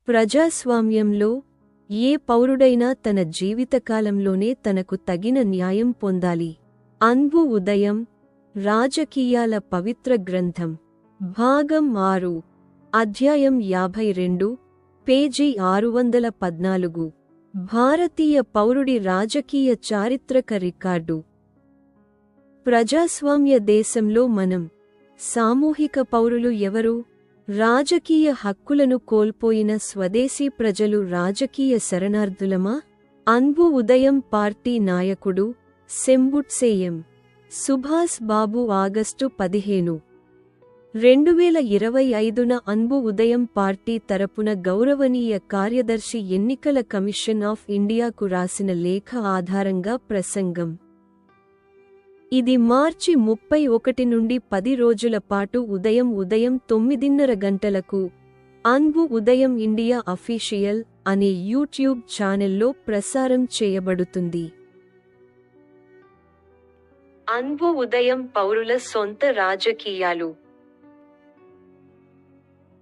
ప్రజాస్వామ్యంలో ఏ పౌరుడైనా తన జీవితకాలంలోనే తనకు తగిన న్యాయం పొందాలి. అన్బు ఉదయం, రాజకీయాల పవిత్ర గ్రంథం, భాగం 6, అధ్యాయం 52, పేజీ 614. భారతీయ పౌరుడి రాజకీయ చారిత్రక రికార్డు. ప్రజాస్వామ్య దేశంలో మనం సామూహిక పౌరులు ఎవరు? రాజకీయ హక్కులను కోల్పోయిన స్వదేశీ ప్రజలు రాజకీయ శరణార్థులమా? అన్బు ఉదయం పార్టీ నాయకుడు సెంబుట్సే-ఎం. సుభాష్ బాబు ఆగస్టు 15, 2025న అన్బు ఉదయం పార్టీ తరపున గౌరవనీయ కార్యదర్శి ఎన్నికల కమిషన్ ఆఫ్ ఇండియాకు రాసిన లేఖ ఆధారంగా ప్రసంగం. ఇది మార్చి 31 నుండి 10 రోజుల పాటు ఉదయం 9:30 గంటలకు అన్బు ఉదయం ఇండియా అఫీషియల్ అనే యూట్యూబ్ ఛానెల్లో ప్రసారం చేయబడుతుంది. అన్బు ఉదయం పౌరుల సొంత రాజకీయాలు.